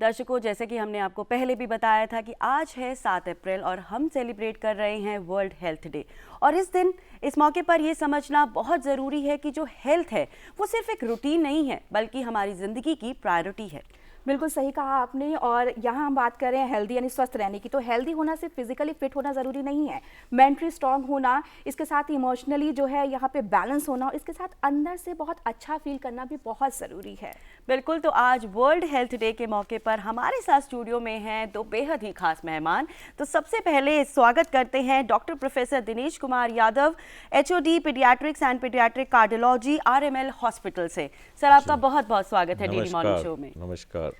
दर्शकों, जैसे कि हमने आपको पहले भी बताया था कि आज है 7 अप्रैल और हम सेलिब्रेट कर रहे हैं वर्ल्ड हेल्थ डे। और इस मौके पर ये समझना बहुत ज़रूरी है कि जो हेल्थ है वो सिर्फ एक रूटीन नहीं है, बल्कि हमारी ज़िंदगी की प्रायोरिटी है। बिल्कुल सही कहा आपने। और यहाँ हम बात कर रहे हैं हेल्दी यानी स्वस्थ रहने की, तो हेल्दी होना सिर्फ फिजिकली फिट होना ज़रूरी नहीं है, मेंटली स्ट्रांग होना, इसके साथ इमोशनली जो है यहाँ पे बैलेंस होना, और इसके साथ अंदर से बहुत अच्छा फील करना भी बहुत ज़रूरी है। बिल्कुल। तो आज वर्ल्ड हेल्थ डे के मौके पर हमारे साथ स्टूडियो में हैं दो बेहद ही खास मेहमान। तो सबसे पहले स्वागत करते हैं doctor professor Dinesh Kumar Yadav, HOD paediatrics and pediatric cardiology, RML hospital से। सर, आपका बहुत बहुत स्वागत है डीडी मॉर्निंग शो में। नमस्कार।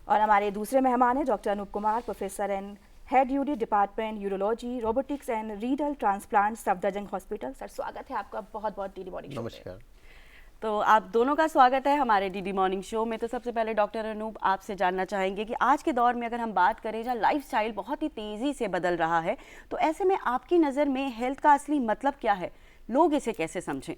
और हमारे दूसरे मेहमान हैं doctor Anoop Kumar, professor and head unit department urology, robotics and renal transplant, Safdarjung hospital. Sir, स्वागत है आपका बहुत बहुत डीडी मॉर्निंग शो में। नमस्कार। तो आप दोनों का स्वागत है हमारे डीडी मॉर्निंग शो में। तो सबसे पहले डॉक्टर अनूप, आपसे जानना चाहेंगे कि आज के दौर में अगर हम बात करें जहाँ लाइफस्टाइल बहुत ही तेज़ी से बदल रहा है, तो ऐसे में आपकी नज़र में हेल्थ का असली मतलब क्या है? लोग इसे कैसे समझें?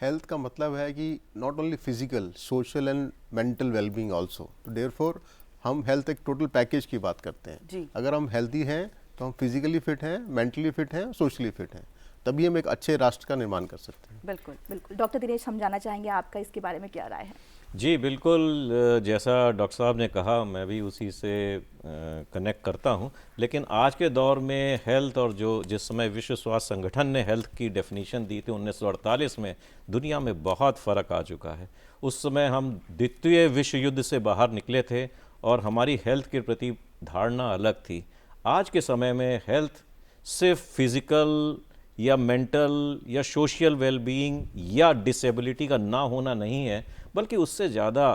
हेल्थ का मतलब है कि not only physical, social and mental wellbeing also. तो देयरफॉर हम हेल्थ एक टोटल पैकेज की बात करते हैं जी। अगर हम हेल्दी हैं तो हम फिजिकली फिट हैं, मेंटली फिट हैं, सोशली फिट हैं, तभी हम एक अच्छे राष्ट्र का निर्माण कर सकते हैं। बिल्कुल बिल्कुल। डॉक्टर दिनेश, हम जानना चाहेंगे आपका इसके बारे में क्या राय है? जी बिल्कुल, जैसा डॉक्टर साहब ने कहा मैं भी उसी से कनेक्ट करता हूं। लेकिन आज के दौर में हेल्थ और जिस समय विश्व स्वास्थ्य संगठन ने हेल्थ की डेफिनेशन दी थी 1948 में, दुनिया में बहुत फ़र्क आ चुका है। उस समय हम द्वितीय विश्व युद्ध से बाहर निकले थे और हमारी हेल्थ के प्रति धारणा अलग थी। आज के समय में हेल्थ सिर्फ फिज़िकल या मेंटल या सोशल वेलबीइंग या डिसेबिलिटी का ना होना नहीं है, बल्कि उससे ज़्यादा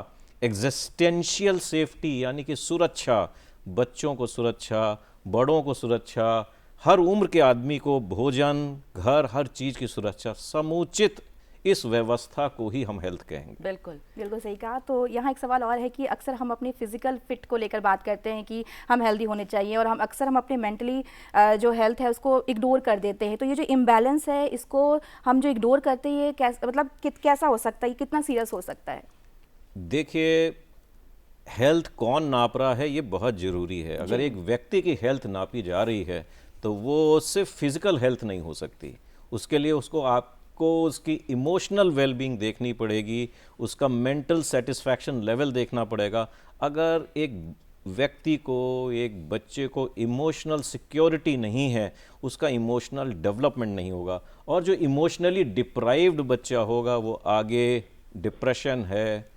एग्जिस्टेंशियल सेफ्टी यानी कि सुरक्षा, बच्चों को सुरक्षा, बड़ों को सुरक्षा, हर उम्र के आदमी को भोजन, घर, हर चीज़ की सुरक्षा, समुचित इस व्यवस्था को ही हम हेल्थ कहेंगे। बिल्कुल बिल्कुल सही कहा। तो यहाँ एक सवाल और है कि अक्सर हम अपने फिजिकल फिट को लेकर बात करते हैं कि हम हेल्दी होने चाहिए, और हम अपने मेंटली जो हेल्थ है उसको इग्नोर कर देते हैं। तो ये जो इम्बैलेंस है, इसको हम जो इग्नोर करते हैं, कैसा हो सकता है, कितना सीरियस हो सकता है? देखिए, हेल्थ कौन नाप रहा है ये बहुत ज़रूरी है। अगर एक व्यक्ति की हेल्थ नापी जा रही है तो वो सिर्फ फिजिकल हेल्थ नहीं हो सकती, उसके लिए आपको उसकी इमोशनल वेलबींग देखनी पड़ेगी, उसका मेंटल सेटिस्फैक्शन लेवल देखना पड़ेगा। अगर एक व्यक्ति को, एक बच्चे को इमोशनल सिक्योरिटी नहीं है, उसका इमोशनल डेवलपमेंट नहीं होगा, और जो इमोशनली डिप्राइव्ड बच्चा होगा वो आगे डिप्रेशन है,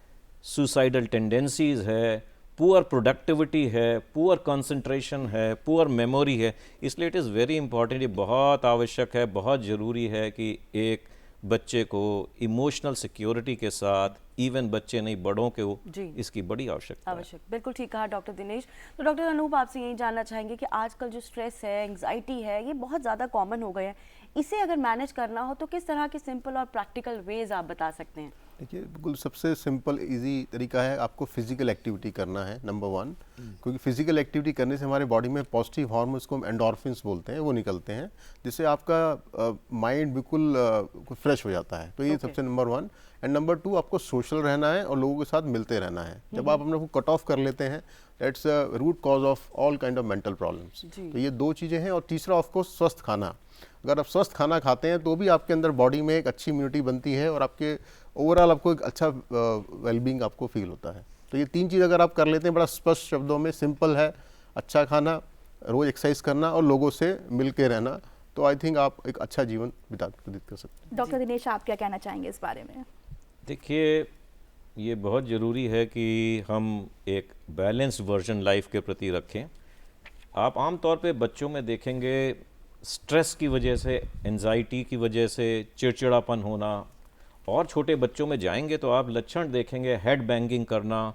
सुसाइडल टेंडेंसीज़ है, पुअर प्रोडक्टिविटी है, पुअर कंसंट्रेशन है, पुअर मेमोरी है। इसलिए इट इज़ वेरी इंपॉर्टेंट, ये बहुत आवश्यक है, बहुत ज़रूरी है कि एक बच्चे को इमोशनल सिक्योरिटी के साथ, इवन बच्चे नहीं बड़ों को, इसकी बड़ी आवश्यकता है। बिल्कुल ठीक कहा डॉक्टर दिनेश। तो डॉक्टर अनूप, आपसे यही जानना चाहेंगे कि आजकल जो स्ट्रेस है, एंग्जाइटी है, ये बहुत ज़्यादा कॉमन हो गया है। इसे अगर मैनेज करना हो तो किस तरह के सिंपल और प्रैक्टिकल वेज आप बता सकते हैं? देखिए, बिल्कुल सबसे सिंपल इजी तरीका है, आपको फिजिकल एक्टिविटी करना है नंबर 1। क्योंकि फिजिकल एक्टिविटी करने से हमारे बॉडी में पॉजिटिव हार्मोन्स को हम एंडोर्फिन्स बोलते हैं, वो निकलते हैं, जिससे आपका माइंड बिल्कुल फ्रेश हो जाता है। तो ये सबसे नंबर 1। एंड नंबर 2, आपको सोशल रहना है और लोगों के साथ मिलते रहना है। जब आप अपने को कट ऑफ कर लेते हैं, that's root cause of all kind of mental problems. तो ये 2 चीज़ें हैं। और तीसरा ऑफकोर्स स्वस्थ खाना। अगर आप स्वस्थ खाना खाते हैं तो भी आपके अंदर बॉडी में एक अच्छी इम्यूनिटी बनती है और आपके ओवरऑल आपको एक अच्छा वेलबींग आपको फील होता है। तो ये 3 चीज़ अगर आप कर लेते हैं, बड़ा स्पष्ट शब्दों में सिंपल है, अच्छा खाना, रोज़ एक्सरसाइज करना और लोगों से मिल के रहना, तो आई थिंक आप एक अच्छा जीवन व्यतीत कर सकते हैं। डॉक्टर दिनेश, आप क्या कहना चाहेंगे इस बारे में? देखिए, ये बहुत ज़रूरी है कि हम एक बैलेंस्ड वर्जन लाइफ के प्रति रखें। आप आम तौर पे बच्चों में देखेंगे स्ट्रेस की वजह से, एंजाइटी की वजह से चिड़चिड़ापन होना, और छोटे बच्चों में जाएंगे तो आप लक्षण देखेंगे हेड बैंगिंग करना,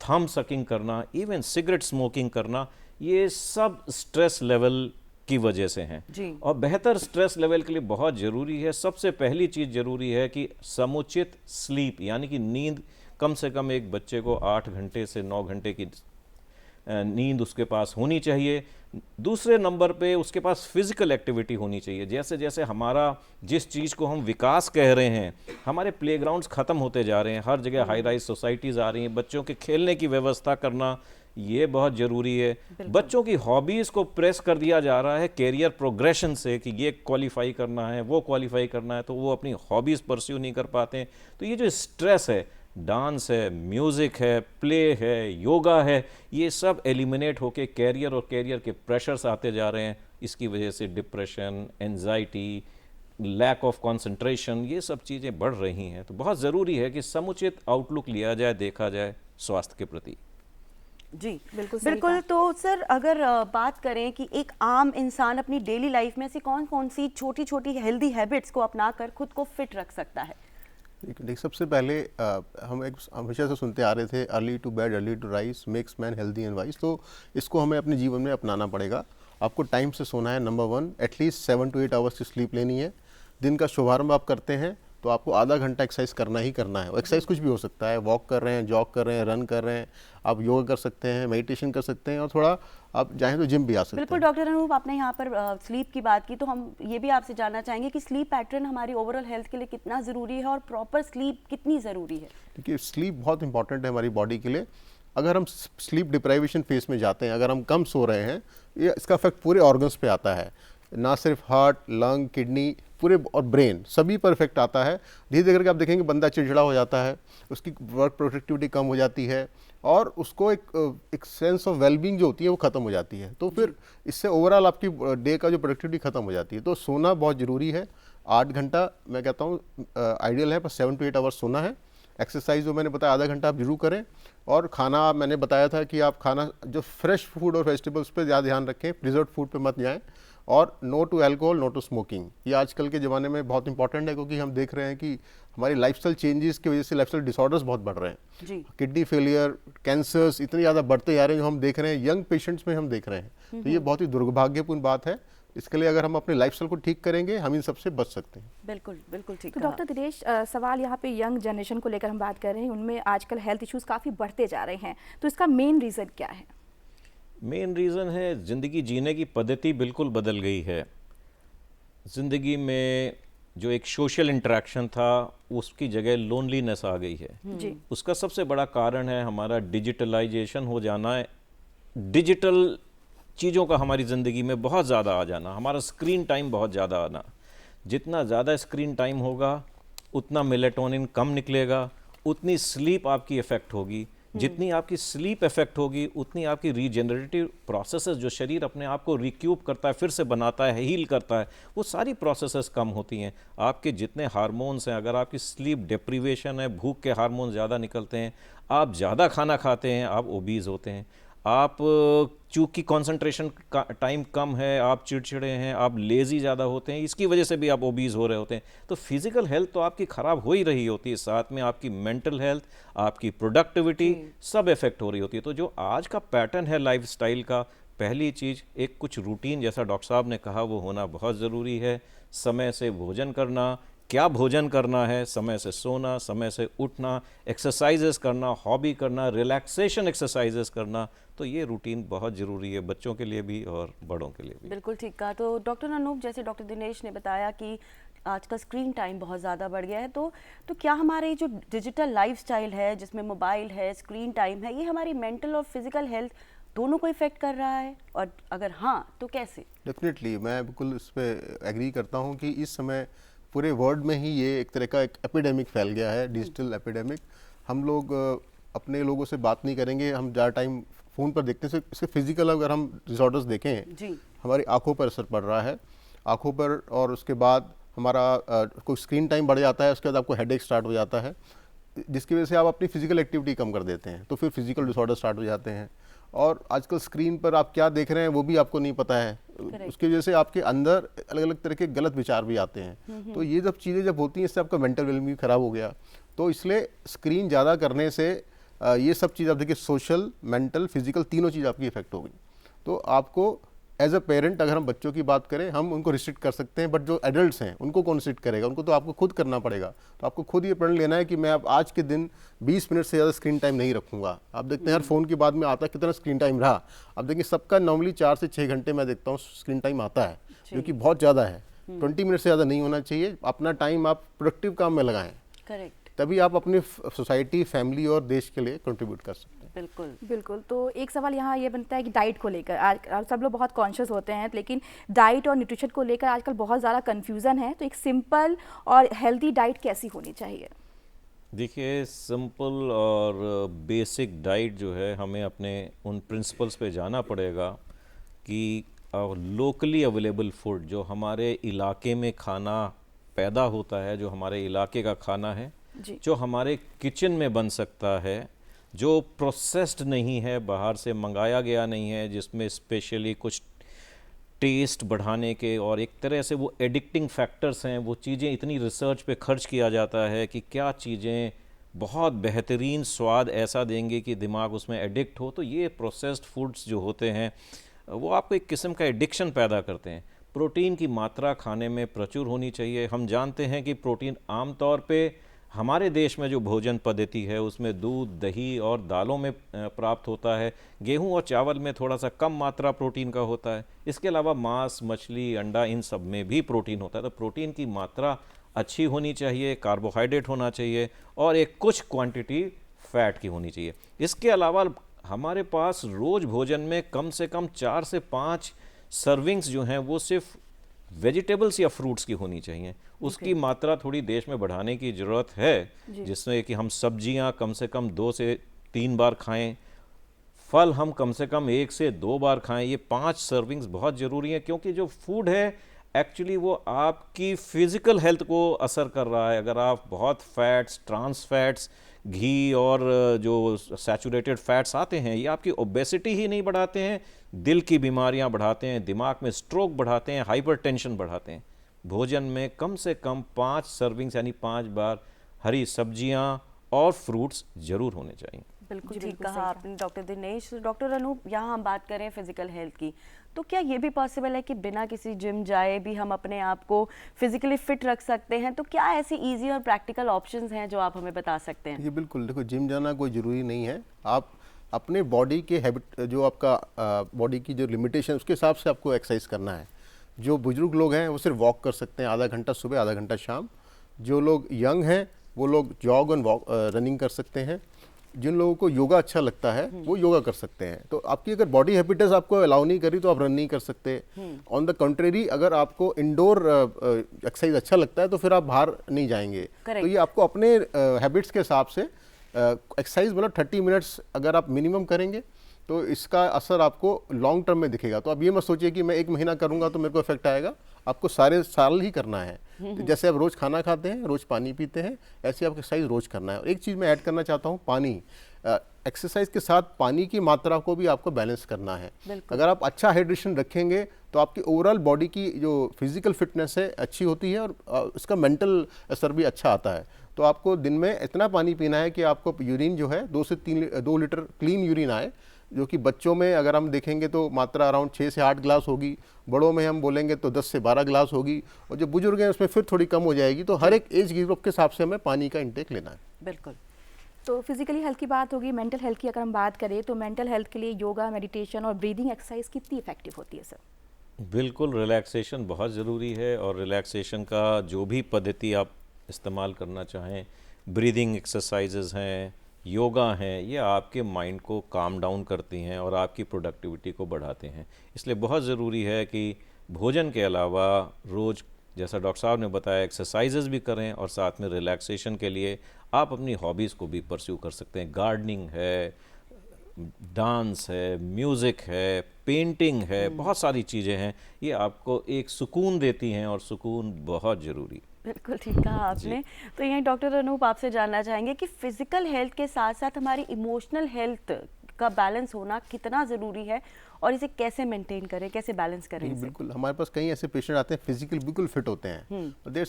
थंब सकिंग करना, इवन सिगरेट स्मोकिंग करना। ये सब स्ट्रेस लेवल की वजह से हैं। और बेहतर स्ट्रेस लेवल के लिए बहुत ज़रूरी है, सबसे पहली चीज़ ज़रूरी है कि समुचित स्लीप यानी कि नींद कम से कम एक बच्चे को 8 घंटे से 9 घंटे की नींद उसके पास होनी चाहिए। दूसरे नंबर पे उसके पास फिजिकल एक्टिविटी होनी चाहिए। जैसे जैसे हमारा जिस चीज़ को हम विकास कह रहे हैं, हमारे प्लेग्राउंड्स ख़त्म होते जा रहे हैं, हर जगह हाई राइज सोसाइटीज़ आ रही हैं, बच्चों के खेलने की व्यवस्था करना ये बहुत ज़रूरी है। बच्चों की हॉबीज़ को प्रेस कर दिया जा रहा है कैरियर प्रोग्रेशन से कि ये क्वालिफाई करना है, वो क्वालिफाई करना है, तो वो अपनी हॉबीज़ परस्यू नहीं कर पाते हैं। तो ये जो स्ट्रेस है, डांस है, म्यूज़िक है, प्ले है, योगा है, ये सब एलिमिनेट होके कैरियर और कैरियर के प्रेशर्स आते जा रहे हैं। इसकी वजह से depression, anxiety, lack of concentration, ये सब चीज़ें बढ़ रही हैं। तो बहुत ज़रूरी है कि समुचित आउटलुक लिया जाए, देखा जाए स्वास्थ्य के प्रति। जी बिल्कुल बिल्कुल। तो सर अगर बात करें कि एक आम इंसान अपनी डेली लाइफ में ऐसी कौन कौन सी छोटी छोटी हेल्दी हैबिट्स को अपनाकर खुद को फिट रख सकता है? देख, सबसे पहले हम एक हमेशा से सुनते आ रहे थे, early to bed early to rise makes man healthy and wise. तो इसको हमें अपने जीवन में अपनाना पड़ेगा। आपको टाइम से सोना है, नंबर 1, एटलीस्ट 7 to 8 आवर्स की स्लीप लेनी है। दिन का शुभारंभ आप करते हैं तो आपको आधा घंटा एक्सरसाइज करना ही करना है। एक्सरसाइज कुछ भी हो सकता है, वॉक कर रहे हैं, जॉग कर रहे हैं, रन कर रहे हैं, आप योगा कर सकते हैं, मेडिटेशन कर सकते हैं, और थोड़ा आप चाहें तो जिम भी आ सकते हैं। बिल्कुल डॉक्टर अनूप, आपने यहाँ पर स्लीप की बात की, तो हम ये भी आपसे जानना चाहेंगे कि स्लीप पैटर्न हमारी ओवरऑल हेल्थ के लिए कितना ज़रूरी है और प्रॉपर स्लीप कितनी ज़रूरी है? देखिए, स्लीप बहुत इंपॉर्टेंट है हमारी बॉडी के लिए। अगर हम स्लीप डिप्राइवेशन फेज में जाते हैं, अगर हम कम सो रहे हैं, ये इसका इफेक्ट पूरे ऑर्गन्स पे आता है, ना सिर्फ हार्ट, लंग, किडनी, पूरे और ब्रेन, सभी पर इफेक्ट आता है। धीरे धीरे करके आप देखेंगे बंदा चिड़चिड़ा हो जाता है, उसकी वर्क प्रोडक्टिविटी कम हो जाती है, और उसको एक सेंस ऑफ वेलबींग जो होती है वो ख़त्म हो जाती है। तो फिर इससे ओवरऑल आपकी डे का जो प्रोडक्टिविटी ख़त्म हो जाती है। तो सोना बहुत ज़रूरी है। 8 घंटा मैं कहता हूँ आइडियल है, पर 7 to 8 आवर्स सोना है। एक्सरसाइज जो मैंने बताया आधा घंटा आप जरूर करें, और खाना मैंने बताया था कि आप खाना जो फ्रेश फूड और वेजिटेबल्स पे ज़्यादा ध्यान रखें, प्रिजर्व फूड पे मत जाएं, और no to alcohol, no to smoking. ये आजकल के ज़माने में बहुत इंपॉर्टेंट है, क्योंकि हम देख रहे हैं कि हमारी लाइफस्टाइल चेंजेस की वजह से लाइफस्टाइल डिसऑर्डर्स बहुत बढ़ रहे हैं। जी। किडनी फेलियर, कैंसर्स इतने ज़्यादा बढ़ते जा रहे हैं, जो हम देख रहे हैं यंग पेशेंट्स में हम देख रहे हैं। तो ये बहुत ही दुर्भाग्यपूर्ण बात है। इसके लिए अगर हम अपने लाइफस्टाइल को ठीक करेंगे, हम इन सबसे बच सकते हैं। बिल्कुल बिल्कुल ठीक तो कहा। डॉक्टर दिनेश, सवाल यहाँ पे यंग जनरेशन को लेकर हम बात कर रहे हैं, उनमें आजकल हेल्थ इश्यूज काफ़ी बढ़ते जा रहे हैं, तो इसका मेन रीज़न क्या है? मेन रीज़न है ज़िंदगी जीने की पद्धति बिल्कुल बदल गई है। ज़िंदगी में जो एक सोशल इंटरेक्शन था, उसकी जगह लोनलीनेस आ गई है। जी। उसका सबसे बड़ा कारण है हमारा डिजिटलाइजेशन हो जाना है, डिजिटल चीज़ों का हमारी ज़िंदगी में बहुत ज़्यादा आ जाना, हमारा स्क्रीन टाइम बहुत ज़्यादा आना। जितना ज़्यादा स्क्रीन टाइम होगा उतना मेलेटोनिन कम निकलेगा, उतनी स्लीप आपकी इफ़ेक्ट होगी। जितनी आपकी स्लीप इफेक्ट होगी उतनी आपकी रीजनरेटिव प्रोसेसेस जो शरीर अपने आप को रिक्यूप करता है, फिर से बनाता है, हील करता है, वो सारी प्रोसेसेस कम होती हैं। आपके जितने हार्मोन्स हैं, अगर आपकी स्लीप डिप्रीवेशन है, भूख के हार्मोन ज़्यादा निकलते हैं, आप ज़्यादा खाना खाते हैं, आप ओबीज होते हैं। आप चूँकि कंसंट्रेशन का टाइम कम है, आप चिड़चिड़े हैं, आप लेज़ी ज़्यादा होते हैं, इसकी वजह से भी आप ओबीज हो रहे होते हैं। तो फिज़िकल हेल्थ तो आपकी ख़राब हो ही रही होती है, साथ में आपकी मेंटल हेल्थ, आपकी प्रोडक्टिविटी सब इफ़ेक्ट हो रही होती है। तो जो आज का पैटर्न है लाइफस्टाइल का, पहली चीज़ एक कुछ रूटीन, जैसा डॉक्टर साहब ने कहा, वो होना बहुत ज़रूरी है। समय से भोजन करना, क्या भोजन करना है, समय से सोना, समय से उठना, एक्सरसाइजेस करना, हॉबी करना, रिलैक्सेशन एक्सरसाइजेस करना, तो ये रूटीन बहुत ज़रूरी है बच्चों के लिए भी और बड़ों के लिए भी। बिल्कुल ठीक कहा। तो डॉक्टर अनूप, जैसे डॉक्टर दिनेश ने बताया कि आज का स्क्रीन टाइम बहुत ज़्यादा बढ़ गया है, तो क्या हमारे जो डिजिटल लाइफस्टाइल है, जिसमें मोबाइल है, स्क्रीन टाइम है, ये हमारी मेंटल और फिजिकल हेल्थ दोनों को इफेक्ट कर रहा है, और अगर हाँ तो कैसे? डेफिनेटली मैं बिल्कुल इस पर एग्री करता हूँ कि इस समय पूरे वर्ल्ड में ही ये एक तरह का एक एपिडेमिक फैल गया है, डिजिटल एपिडेमिक। हम लोग अपने लोगों से बात नहीं करेंगे, हम ज़्यादा टाइम फ़ोन पर देखने से इसके फिजिकल अगर हम डिसऑर्डर्स देखें जी, हमारी आंखों पर असर पड़ रहा है, आंखों पर, और उसके बाद हमारा कोई स्क्रीन टाइम बढ़ जाता है, उसके बाद आपको हेडेक स्टार्ट हो जाता है, जिसकी वजह से आप अपनी फिजिकल एक्टिविटी कम कर देते हैं, तो फिर फिजिकल डिसऑर्डर स्टार्ट हो जाते हैं। और आजकल स्क्रीन पर आप क्या देख रहे हैं वो भी आपको नहीं पता है, उसकी वजह से आपके अंदर अलग अलग तरह के गलत विचार भी आते हैं। तो ये सब चीज़ें जब होती हैं, इससे आपका मेंटल वेलबींग खराब हो गया। तो इसलिए स्क्रीन ज़्यादा करने से ये सब चीज़ आप देखिए, सोशल, मेंटल, फिजिकल तीनों चीज़ आपकी इफेक्ट होगी। तो आपको एज अ पेरेंट अगर हम बच्चों की बात करें, हम उनको रिस्ट्रिक्ट कर सकते हैं, बट जो एडल्ट्स हैं उनको कौन रिस्ट्रिक्ट करेगा? उनको तो आपको खुद करना पड़ेगा। तो आपको खुद ये प्रण लेना है कि मैं अब आज के दिन 20 मिनट से ज़्यादा स्क्रीन टाइम नहीं रखूंगा। आप देखते हैं हर फ़ोन के बाद में आता है कितना स्क्रीन टाइम रहा। अब देखिए सबका नॉर्मली 4 से 6 घंटे मैं देखता हूँ स्क्रीन टाइम आता है, जो कि बहुत ज़्यादा है। 20 मिनट से ज़्यादा नहीं होना चाहिए। अपना टाइम आप प्रोडक्टिव काम में लगाएं, करेक्ट, तभी आप अपनी सोसाइटी, फैमिली और देश के लिए कंट्रीब्यूट कर सकते हैं। बिल्कुल बिल्कुल। तो एक सवाल यहाँ ये बनता है कि डाइट को लेकर आज सब लोग बहुत कॉन्शियस होते हैं, लेकिन डाइट और न्यूट्रिशन को लेकर आजकल बहुत ज़्यादा कन्फ्यूज़न है। तो एक सिंपल और हेल्दी डाइट कैसी होनी चाहिए? देखिए, सिंपल और बेसिक डाइट जो है, हमें अपने उन प्रिंसिपल्स पे जाना पड़ेगा कि लोकली अवेलेबल फूड, जो हमारे इलाके में खाना पैदा होता है, जो हमारे इलाके का खाना है, जो हमारे किचन में बन सकता है, जो प्रोसेस्ड नहीं है, बाहर से मंगाया गया नहीं है, जिसमें स्पेशली कुछ टेस्ट बढ़ाने के और एक तरह से वो एडिक्टिंग फैक्टर्स हैं, वो चीज़ें इतनी रिसर्च पे खर्च किया जाता है कि क्या चीज़ें बहुत बेहतरीन स्वाद ऐसा देंगे कि दिमाग उसमें एडिक्ट हो। तो ये प्रोसेस्ड फूड्स जो होते हैं वो आपको एक किस्म का एडिक्शन पैदा करते हैं। प्रोटीन की मात्रा खाने में प्रचुर होनी चाहिए। हम जानते हैं कि प्रोटीन आमतौर पे हमारे देश में जो भोजन पद्धति है उसमें दूध, दही और दालों में प्राप्त होता है। गेहूं और चावल में थोड़ा सा कम मात्रा प्रोटीन का होता है। इसके अलावा मांस, मछली, अंडा, इन सब में भी प्रोटीन होता है। तो प्रोटीन की मात्रा अच्छी होनी चाहिए, कार्बोहाइड्रेट होना चाहिए और एक कुछ क्वांटिटी फैट की होनी चाहिए। इसके अलावा हमारे पास रोज़ भोजन में कम से कम 4 से 5 सर्विंग्स जो हैं वो सिर्फ वेजिटेबल्स या फ्रूट्स की होनी चाहिए। उसकी मात्रा थोड़ी देश में बढ़ाने की ज़रूरत है, जिसमें कि हम सब्जियां कम से कम 2 से 3 बार खाएं, फल हम कम से कम 1 से 2 बार खाएं। ये 5 सर्विंग्स बहुत ज़रूरी हैं, क्योंकि जो फूड है एक्चुअली वो आपकी फ़िज़िकल हेल्थ को असर कर रहा है। अगर आप बहुत फैट्स, ट्रांस फैट्स, घी और जो सैचुरेटेड फैट्स आते हैं, ये आपकी ओबेसिटी ही नहीं बढ़ाते हैं, दिल की बीमारियां बढ़ाते हैं, दिमाग में स्ट्रोक बढ़ाते हैं, हाइपरटेंशन बढ़ाते हैं। भोजन में कम से कम 5 सर्विंग्स यानी 5 बार हरी सब्जियां और फ्रूट्स जरूर होने चाहिए। बिल्कुल ठीक कहा आपने डॉक्टर दिनेश। डॉक्टर अनूप, यहाँ हम बात करें फिजिकल हेल्थ की, तो क्या ये भी पॉसिबल है कि बिना किसी जिम जाए भी हम अपने आप को फिजिकली फिट रख सकते हैं? तो क्या ऐसी इजी और प्रैक्टिकल ऑप्शंस हैं जो आप हमें बता सकते हैं? ये बिल्कुल, देखो जिम जाना कोई ज़रूरी नहीं है। आप अपने बॉडी के हैबिट, जो आपका बॉडी की जो लिमिटेशन, उसके हिसाब से आपको एक्सरसाइज करना है। जो बुजुर्ग लोग हैं वो सिर्फ वॉक कर सकते हैं, आधा घंटा सुबह, आधा घंटा शाम। जो लोग यंग हैं वो लोग जॉग और वॉक, रनिंग कर सकते हैं। जिन लोगों को योगा अच्छा लगता है वो योगा कर सकते हैं। तो आपकी अगर बॉडी हैबिटेस आपको अलाउ नहीं करी तो आप रन नहीं कर सकते। ऑन द कंट्रेरी, अगर आपको इंडोर एक्सरसाइज अच्छा लगता है तो फिर आप बाहर नहीं जाएंगे। तो ये आपको अपने हैबिट्स के हिसाब से एक्सरसाइज मतलब 30 मिनट्स अगर आप मिनिमम करेंगे तो इसका असर आपको लॉन्ग टर्म में दिखेगा। तो आप ये मत सोचिए कि मैं 1 महीना करूंगा तो मेरे को इफेक्ट आएगा। आपको सारे साल ही करना है। तो जैसे आप रोज़ खाना खाते हैं, रोज़ पानी पीते हैं, ऐसे आपको एक्सरसाइज रोज़ करना है। और एक चीज़ मैं ऐड करना चाहता हूँ, पानी। एक्सरसाइज के साथ पानी की मात्रा को भी आपको बैलेंस करना है। अगर आप अच्छा हाइड्रेशन रखेंगे तो आपकी ओवरऑल बॉडी की जो फिजिकल फिटनेस है अच्छी होती है और इसका मेंटल असर भी अच्छा आता है। तो आपको दिन में इतना पानी पीना है कि आपको यूरिन जो है 2 से 2 लीटर क्लीन यूरिन आए, जो कि बच्चों में अगर हम देखेंगे तो मात्रा अराउंड 6 से 8 ग्लास होगी, बड़ों में हम बोलेंगे तो 10 से 12 ग्लास होगी, और जो बुजुर्ग हैं उसमें फिर थोड़ी कम हो जाएगी। तो हर एक एज ग्रुप के हिसाब से हमें पानी का इंटेक लेना है। बिल्कुल। तो फिजिकली हेल्थ की बात होगी, मेंटल हेल्थ की अगर हम बात करें तो मेंटल हेल्थ के लिए योगा, मेडिटेशन और ब्रीदिंग एक्सरसाइज कितनी इफेक्टिव होती है सर? बिल्कुल, रिलैक्सेशन बहुत ज़रूरी है और रिलैक्सेशन का जो भी पद्धति आप इस्तेमाल करना चाहें, ब्रीदिंग एक्सरसाइजेज हैं, योगा हैं, ये आपके माइंड को काम डाउन करती हैं और आपकी प्रोडक्टिविटी को बढ़ाते हैं। इसलिए बहुत ज़रूरी है कि भोजन के अलावा रोज़, जैसा डॉक्टर साहब ने बताया, एक्सरसाइजेज भी करें और साथ में रिलैक्सेशन के लिए आप अपनी हॉबीज़ को भी परस्यू कर सकते हैं। गार्डनिंग है, डांस है, म्यूज़िक है, पेंटिंग है, बहुत सारी चीज़ें हैं, ये आपको एक सुकून देती हैं और सुकून बहुत ज़रूरी। बिल्कुल ठीक कहा आपने। तो यही डॉक्टर अनूप आपसे जानना चाहेंगे कि फिजिकल हेल्थ के साथ साथ हमारी इमोशनल हेल्थ का बैलेंस होना कितना ज़रूरी है और इसे कैसे मेंटेन करें, कैसे बैलेंस करें इसे? बिल्कुल, हमारे पास कई ऐसे पेशेंट आते हैं फिजिकल बिल्कुल फिट होते हैं, देर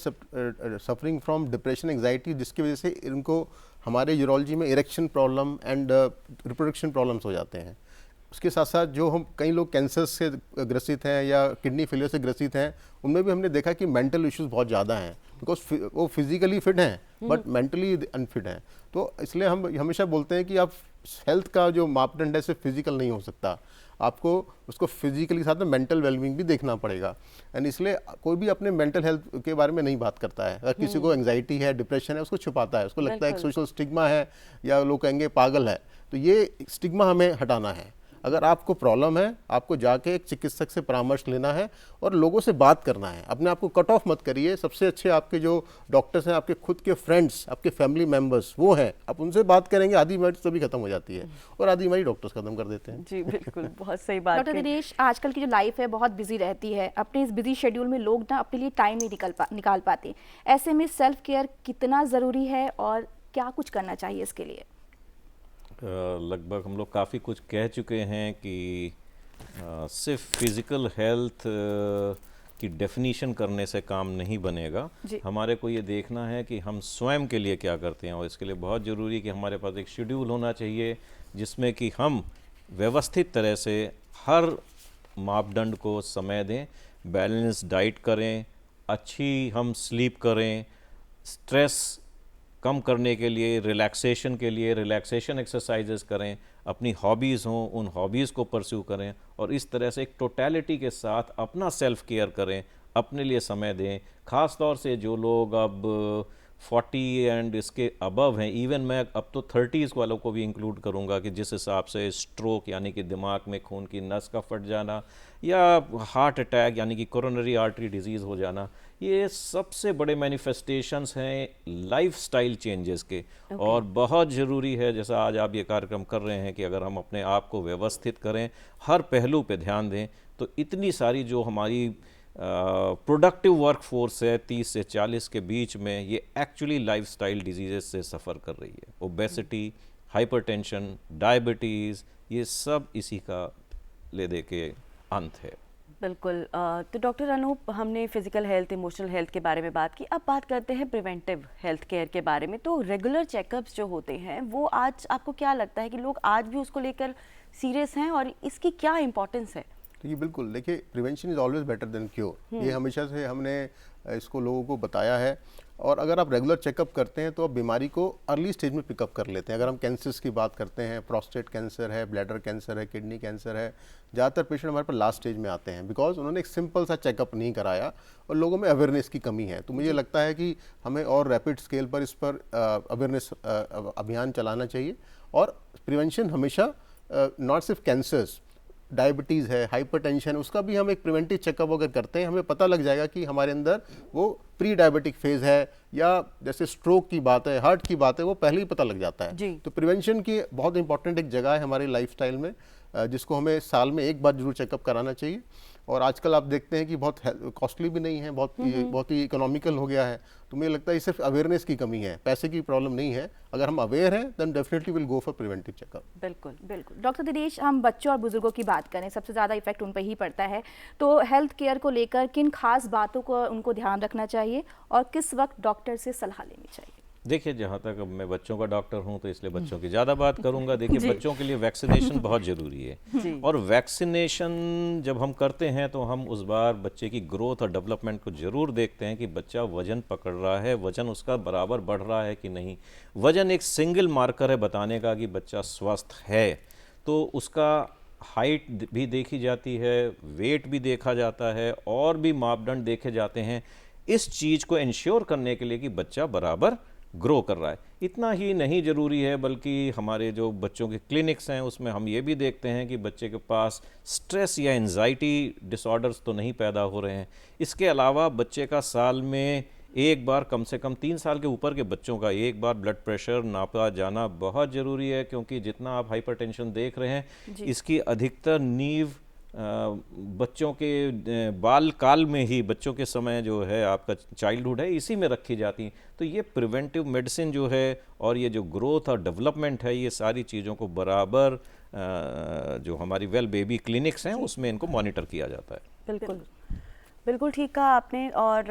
सफरिंग फ्रॉम डिप्रेशन, एंजाइटी, जिसकी वजह से इनको हमारे यूरोलॉजी में erection problem and reproduction problems हो जाते हैं। उसके साथ साथ जो हम कई लोग कैंसर से ग्रसित हैं या किडनी फेलियर से ग्रसित हैं, उनमें भी हमने देखा कि मेंटल इश्यूज बहुत ज़्यादा हैं, बिकॉज वो फिजिकली फिट हैं बट मेंटली अनफिट हैं। तो इसलिए हम हमेशा बोलते हैं कि आप हेल्थ का जो मापदंड है सिर्फ फिजिकल नहीं हो सकता, आपको उसको फिजिकली साथ में मेंटल वेलबींग भी देखना पड़ेगा। एंड इसलिए कोई भी अपने मेंटल हेल्थ के बारे में नहीं बात करता है। अगर किसी को एंग्जाइटी है, डिप्रेशन है, उसको छुपाता है, उसको लगता है एक सोशल स्टिग्मा है या लोग कहेंगे पागल है। तो ये स्टिग्मा हमें हटाना है। अगर आपको प्रॉब्लम है, आपको जाके एक चिकित्सक से परामर्श लेना है और लोगों से बात करना है। अपने आप को कट ऑफ मत करिए। सबसे अच्छे आपके जो डॉक्टर्स हैं, आपके खुद के फ्रेंड्स, आपके फैमिली मेंबर्स, वो हैं। आप उनसे बात करेंगे, आधी बीमारी तभी खत्म हो जाती है और आधी बीमारी डॉक्टर्स खत्म कर देते हैं। जी बिल्कुल, बहुत सही बात। डॉक्टर दिनेश, आजकल की जो लाइफ है बहुत बिजी रहती है। अपने इस बिजी शेड्यूल में लोग ना अपने लिए टाइम नहीं निकाल पाते। ऐसे में सेल्फ केयर कितना ज़रूरी है और क्या कुछ करना चाहिए इसके लिए? लगभग हम लोग काफ़ी कुछ कह चुके हैं कि सिर्फ फिज़िकल हेल्थ की डेफिनीशन करने से काम नहीं बनेगा। हमारे को ये देखना है कि हम स्वयं के लिए क्या करते हैं, और इसके लिए बहुत ज़रूरी है कि हमारे पास एक शेड्यूल होना चाहिए जिसमें कि हम व्यवस्थित तरह से हर मापदंड को समय दें, बैलेंस डाइट करें, अच्छी हम स्लीप करें, स्ट्रेस कम करने के लिए रिलैक्सेशन के लिए रिलैक्सेशन एक्सरसाइजेस करें, अपनी हॉबीज़ हों उन हॉबीज़ को परस्यू करें, और इस तरह से एक टोटलिटी के साथ अपना सेल्फ केयर करें, अपने लिए समय दें। ख़ास तौर से जो लोग अब 40 एंड इसके अबव हैं, इवन मैं अब तो 30s वालों को भी इंक्लूड करूंगा, कि जिस हिसाब से स्ट्रोक यानी कि दिमाग में खून की नस का फट जाना या हार्ट अटैक यानी कि कोरोनरी आर्टरी डिजीज़ हो जाना, ये सबसे बड़े मैनिफेस्टेशंस हैं लाइफस्टाइल चेंजेस के। और बहुत ज़रूरी है, जैसा आज आप ये कार्यक्रम कर रहे हैं, कि अगर हम अपने आप को व्यवस्थित करें, हर पहलू पे ध्यान दें, तो इतनी सारी जो हमारी प्रोडक्टिव वर्क फोर्स है 30 से 40 के बीच में, ये एक्चुअली लाइफस्टाइल डिजीज़ से सफ़र कर रही है। ओबेसिटी, हाइपरटेंशन, डायबिटीज़, ये सब इसी का ले दे के अंत है। बिल्कुल। तो डॉक्टर अनूप, हमने फिजिकल हेल्थ, इमोशनल हेल्थ के बारे में बात की। अब बात करते हैं प्रिवेंटिव हेल्थ केयर के बारे में। तो रेगुलर चेकअप्स जो होते हैं, वो आज आपको क्या लगता है कि लोग आज भी उसको लेकर सीरियस हैं, और इसकी क्या इंपॉर्टेंस है? तो ये बिल्कुल देखिए, prevention is always better than cure. ये हमेशा से हमने इसको लोगों को बताया है। और अगर आप रेगुलर चेकअप करते हैं तो आप बीमारी को अर्ली स्टेज में पिकअप कर लेते हैं। अगर हम कैंसर्स की बात करते हैं, प्रोस्टेट कैंसर है, ब्लैडर कैंसर है, किडनी कैंसर है, ज़्यादातर पेशेंट हमारे पास लास्ट स्टेज में आते हैं, बिकॉज उन्होंने एक सिंपल सा चेकअप नहीं कराया और लोगों में अवेयरनेस की कमी है। तो मुझे लगता है कि हमें और रैपिड स्केल पर इस पर अवेयरनेस अभियान चलाना चाहिए। और प्रिवेंशन हमेशा नॉट सिर्फ कैंसर्स, डायबिटीज़ है, हाइपरटेंशन, उसका भी हम एक प्रिवेंटिव चेकअप अगर करते हैं, हमें पता लग जाएगा कि हमारे अंदर वो प्री डायबिटिक फेज़ है, या जैसे स्ट्रोक की बात है, हार्ट की बात है, वो पहले ही पता लग जाता है। तो प्रिवेंशन की बहुत इंपॉर्टेंट एक जगह है हमारी लाइफस्टाइल में, जिसको हमें साल में एक बार जरूर चेकअप कराना चाहिए। और आजकल आप देखते हैं कि बहुत कॉस्टली भी नहीं है, बहुत ही इकोनॉमिकल हो गया है। तो मुझे लगता है सिर्फ अवेयरनेस की कमी है, पैसे की प्रॉब्लम नहीं है। अगर हम अवेयर हैं then definitely will go for preventive checkup. बिल्कुल बिल्कुल। डॉक्टर दिनेश, हम बच्चों और बुजुर्गों की बात करें, सबसे ज़्यादा इफेक्ट उन पर ही पड़ता है। तो हेल्थ केयर को लेकर किन खास बातों को उनको ध्यान रखना चाहिए और किस वक्त डॉक्टर से सलाह लेनी चाहिए? देखिए, जहाँ तक अब मैं बच्चों का डॉक्टर हूँ तो इसलिए बच्चों की ज़्यादा बात करूँगा। देखिए, बच्चों के लिए वैक्सीनेशन बहुत ज़रूरी है, और वैक्सीनेशन जब हम करते हैं तो हम उस बार बच्चे की ग्रोथ और डेवलपमेंट को ज़रूर देखते हैं कि बच्चा वज़न पकड़ रहा है, वज़न उसका बराबर बढ़ रहा है कि नहीं। वज़न एक सिंगल मार्कर है बताने का कि बच्चा स्वस्थ है। तो उसका हाइट भी देखी जाती है, वेट भी देखा जाता है, और भी मापदंड देखे जाते हैं इस चीज़ को इंश्योर करने के लिए कि बच्चा बराबर ग्रो कर रहा है। इतना ही नहीं ज़रूरी है, बल्कि हमारे जो बच्चों के क्लिनिक्स हैं उसमें हम ये भी देखते हैं कि बच्चे के पास स्ट्रेस या एंजाइटी डिसऑर्डर्स तो नहीं पैदा हो रहे हैं। इसके अलावा बच्चे का साल में एक बार, कम से कम 3 साल के ऊपर के बच्चों का एक बार ब्लड प्रेशर नापा जाना बहुत ज़रूरी है, क्योंकि जितना आप हाइपरटेंशन देख रहे हैं, इसकी अधिकतर नींव बच्चों के बाल काल में ही, बच्चों के समय जो है आपका चाइल्डहुड है, इसी में रखी जाती हैं। तो ये प्रिवेंटिव मेडिसिन जो है और ये जो ग्रोथ और डेवलपमेंट है, ये सारी चीज़ों को बराबर जो हमारी वेल बेबी क्लिनिक्स हैं उसमें इनको मॉनिटर किया जाता है। बिल्कुल बिल्कुल ठीक कहा आपने। और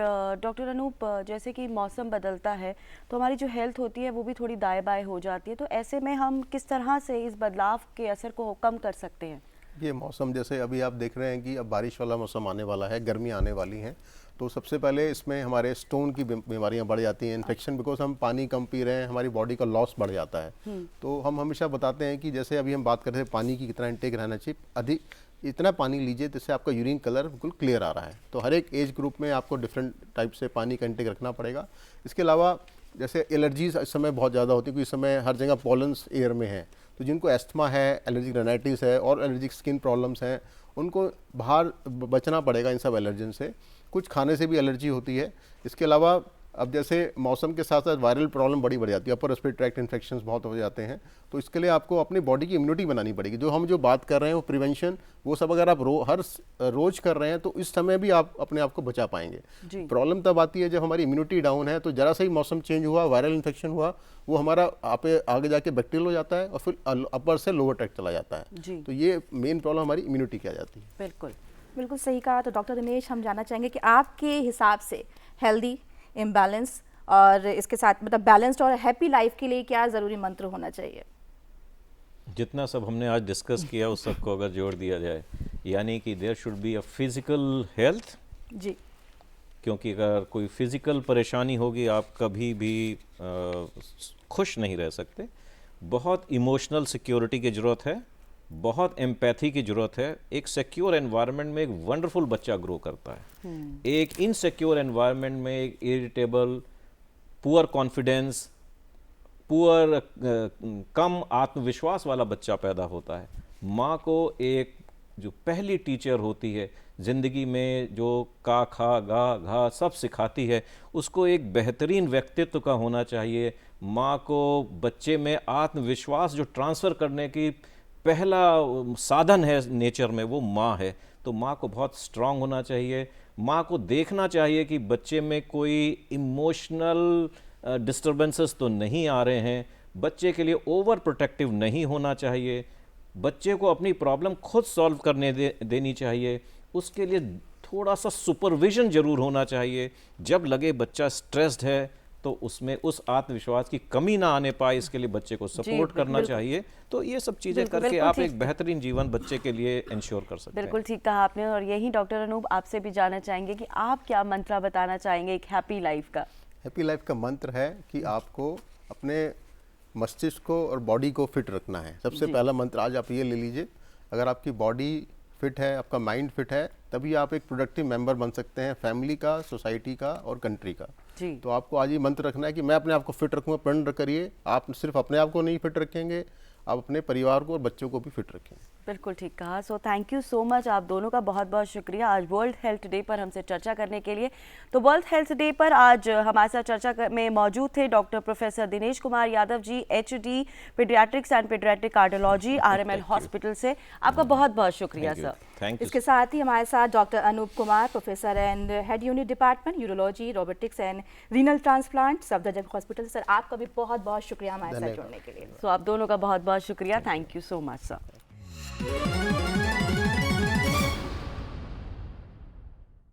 डॉक्टर अनूप, जैसे कि मौसम बदलता है तो हमारी जो हेल्थ होती है वो भी थोड़ी दाएं बाएं हो जाती है, तो ऐसे में हम किस तरह से इस बदलाव के असर को कम कर सकते हैं? ये मौसम जैसे अभी आप देख रहे हैं कि अब बारिश वाला मौसम आने वाला है, गर्मी आने वाली है, तो सबसे पहले इसमें हमारे स्टोन की बीमारियां बढ़ जाती हैं, इन्फेक्शन, बिकॉज हम पानी कम पी रहे हैं, हमारी बॉडी का लॉस बढ़ जाता है। तो हम हमेशा बताते हैं कि जैसे अभी हम बात कर रहे थे पानी की कितना इंटेक रहना चाहिए, अधिक इतना पानी लीजिए जिससे आपका यूरिन कलर बिल्कुल क्लियर आ रहा है। तो हर एक एज ग्रुप में आपको डिफरेंट टाइप से पानी का इंटेक रखना पड़ेगा। इसके अलावा जैसे एलर्जीज इस समय बहुत ज़्यादा होती है, क्योंकि इस समय हर जगह पॉलन्स एयर में है, तो जिनको एस्थमा है, एलर्जिक रेनाइटिस है और एलर्जिक स्किन प्रॉब्लम्स हैं, उनको बाहर बचना पड़ेगा इन सब एलर्जन से। कुछ खाने से भी एलर्जी होती है। इसके अलावा अब जैसे मौसम के साथ साथ वायरल प्रॉब्लम बड़ी बढ़ जाती है, अपर रेस्पिरेटरी ट्रैक्ट इन्फेक्शंस बहुत हो जाते हैं, तो इसके लिए आपको अपनी बॉडी की इम्यूनिटी बनानी पड़ेगी। जो हम बात कर रहे हैं वो प्रिवेंशन, वो सब अगर आप हर रोज कर रहे हैं तो इस समय भी आप अपने आप को बचा पाएंगे। प्रॉब्लम तब आती है जब हमारी इम्यूनिटी डाउन है, तो जरा सा ही मौसम चेंज हुआ, वायरल इन्फेक्शन हुआ, वो हमारा आगे जाके बैक्टीरियल हो जाता है और फिर अपर से लोअर ट्रैक्ट चला जाता है। तो ये मेन प्रॉब्लम हमारी इम्यूनिटी की आ जाती है। बिल्कुल बिल्कुल सही कहा। तो डॉक्टर दिनेश, हम जानना चाहेंगे कि आपके हिसाब से हेल्दी, इम्बैलेंस और इसके साथ मतलब बैलेंस्ड और हैप्पी लाइफ के लिए क्या ज़रूरी मंत्र होना चाहिए? जितना सब हमने आज डिस्कस किया उस सब को अगर जोड़ दिया जाए, यानी कि there should be a physical health जी, क्योंकि अगर कोई फिजिकल परेशानी होगी आप कभी भी खुश नहीं रह सकते। बहुत इमोशनल सिक्योरिटी की ज़रूरत है, बहुत एम्पैथी की ज़रूरत है। एक सिक्योर एनवायरनमेंट में एक वंडरफुल बच्चा ग्रो करता है। एक इनसिक्योर एनवायरनमेंट में एक इरिटेबल, पुअर कॉन्फिडेंस, पुअर कम आत्मविश्वास वाला बच्चा पैदा होता है। माँ को एक जो पहली टीचर होती है ज़िंदगी में, जो का खा गा घा सब सिखाती है, उसको एक बेहतरीन व्यक्तित्व का होना चाहिए। माँ को बच्चे में आत्मविश्वास जो ट्रांसफ़र करने की पहला साधन है नेचर में, वो माँ है। तो माँ को बहुत स्ट्रांग होना चाहिए। माँ को देखना चाहिए कि बच्चे में कोई इमोशनल डिस्टर्बेंसेस तो नहीं आ रहे हैं। बच्चे के लिए ओवर प्रोटेक्टिव नहीं होना चाहिए। बच्चे को अपनी प्रॉब्लम खुद सॉल्व करने देनी चाहिए। उसके लिए थोड़ा सा सुपरविजन जरूर होना चाहिए। जब लगे बच्चा स्ट्रेस्ड है तो उसमें उस आत्मविश्वास की कमी ना आने पाए, इसके लिए बच्चे को सपोर्ट करना चाहिए। तो ये सब चीज़ें करके आप एक बेहतरीन जीवन बच्चे के लिए इंश्योर कर सकते हैं। बिल्कुल ठीक कहा आपने। और यही डॉक्टर अनूप, आपसे भी जानना चाहेंगे कि आप क्या मंत्र बताना चाहेंगे एक हैप्पी लाइफ का? हैप्पी लाइफ का मंत्र है कि आपको अपने मस्तिष्क को और बॉडी को फिट रखना है। सबसे पहला मंत्र आज आप ये ले लीजिए, अगर आपकी बॉडी फिट है, आपका माइंड फिट है, तभी आप एक प्रोडक्टिव मेंबर बन सकते हैं फैमिली का, सोसाइटी का और कंट्री का। तो आपको आज ये मंत्र रखना है कि मैं अपने आप को फिट रखूँगा। प्रण करिए, आप सिर्फ अपने आप को नहीं फिट रखेंगे, आप अपने परिवार को और बच्चों को भी फिट रखेंगे। बिल्कुल ठीक कहा। So thank you so much, आप दोनों का बहुत बहुत शुक्रिया आज वर्ल्ड हेल्थ डे पर हमसे चर्चा करने के लिए। तो वर्ल्ड हेल्थ डे पर आज हमारे साथ चर्चा में मौजूद थे doctor professor Dinesh Kumar Yadav ji, HD pediatrics and pediatric cardiology, RML hospital से। आपका बहुत बहुत शुक्रिया सर। इसके साथ ही हमारे साथ doctor Anoop Kumar, professor and head unit department urology, robotics and renal transplant, Safdarjung hospital. Sir, आपका भी बहुत बहुत शुक्रिया हमारे साथ जुड़ने के लिए। सो आप दोनों का बहुत बहुत शुक्रिया। Thank you so much sir.